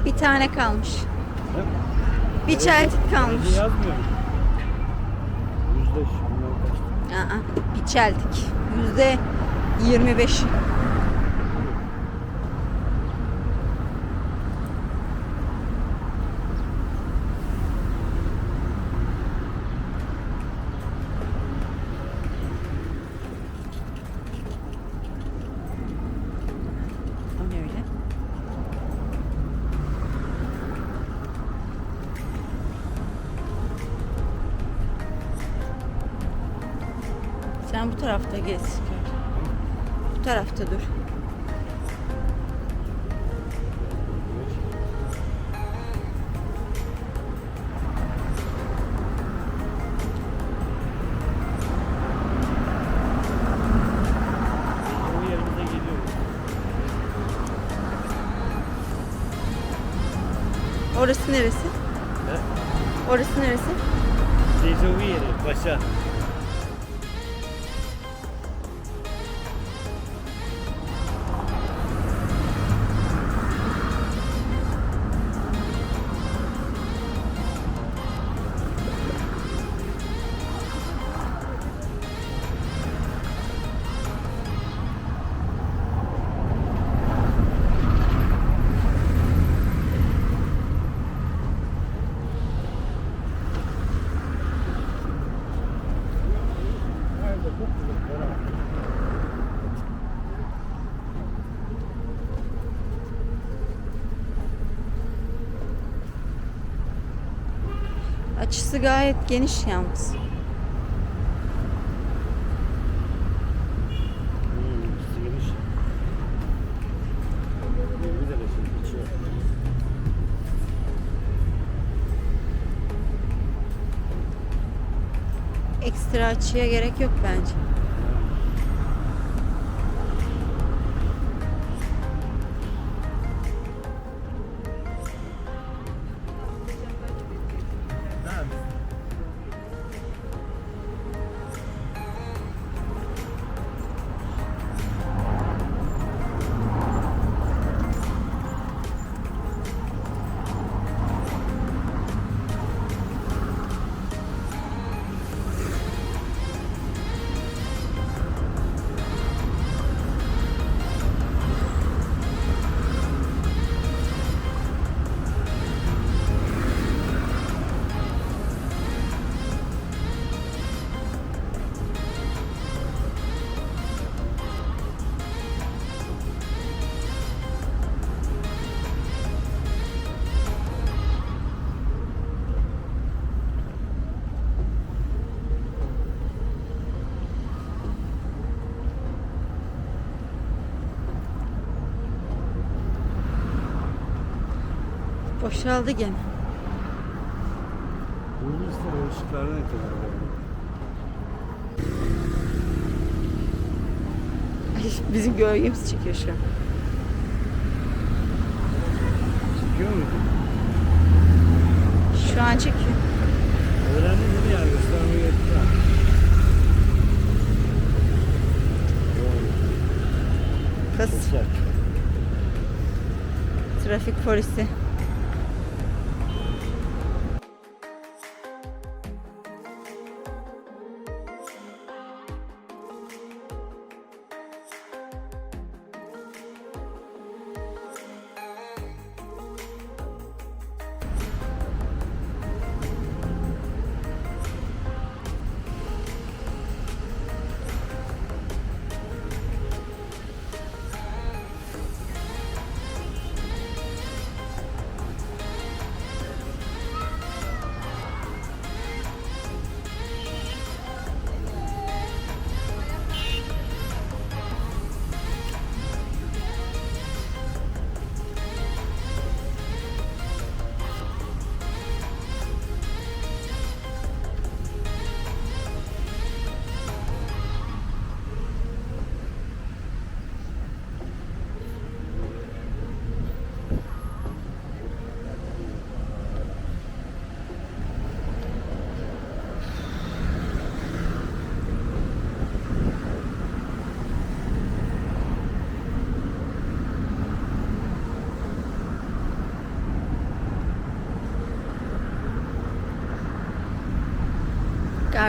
Bir tane kalmış. Bir çeltik kalmış. Yazmıyor. %5. Bir çeltik. %25. O ne öyle? Sen bu tarafta gez. Bu tarafta dur. O yerimize geliyor. Orası neresi? He? Orası neresi? Dejavu yeri. Başa. Açısı gayet geniş yalnız. Sıyırmış. Bir de şimdi içiyor. Ekstra açıya gerek yok bence. Boşaldı gene. Bunun üstüne ışıklardan ekliyorlar. Bizim gölgemiz çıkıyor şu an. Çıkıyor muydu? Şu an çekiyor. Öğrendin değil mi ya? Göstermeyi ettiler. Kız. Sıcak. Trafik polisi.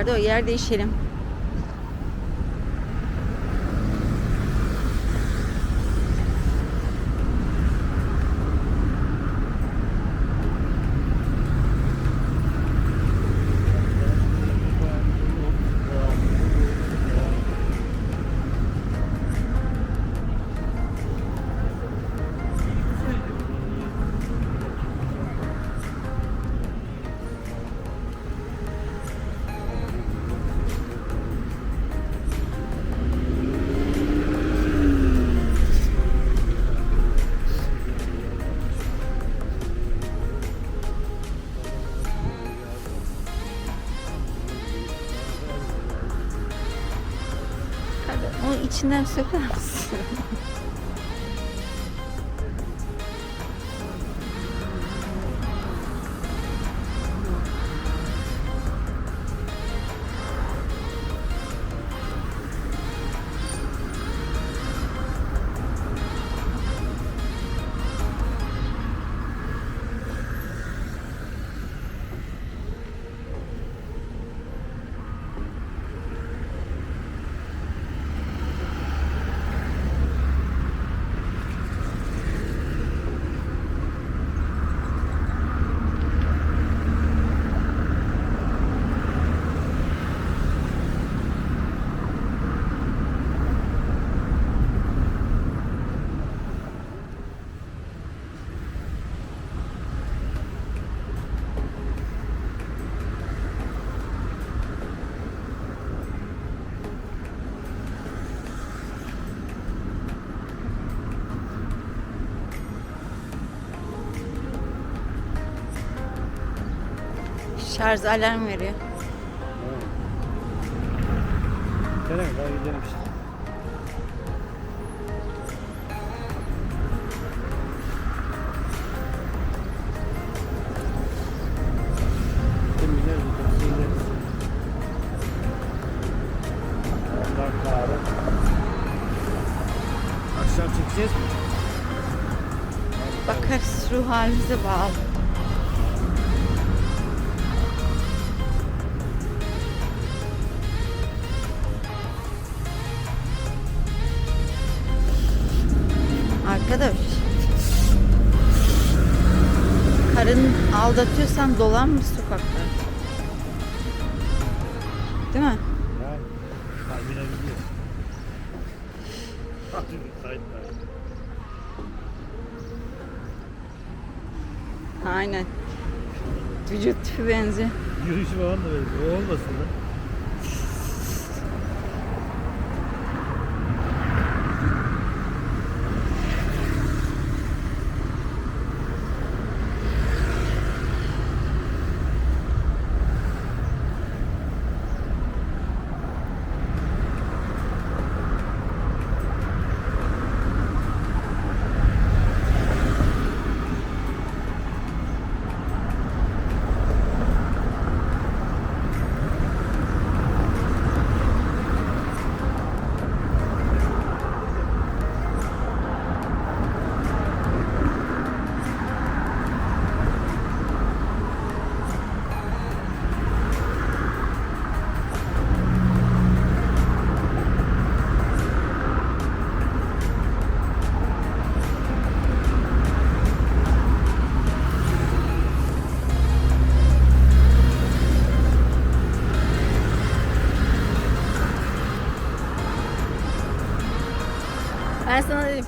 Arda, o yer değişelim. Hadi onu içinden söker misin? Şarj alarm veriyor. Gidelim, daha gidelim işte. Şimdi gideriz, gideriz. Ondan kahve. Akşam çekeceğiz mi? Bakarız, ruh halimize bağlı. Arkadaş, karın aldatıyorsan dolanma sokakta. Değil mi? Yani kalbine gidiyor. Hadi müsait. Aynen. Vücut tipi benziyor. Yürüyüş falan da böyle. O olmasın lan. Ben sana dedim.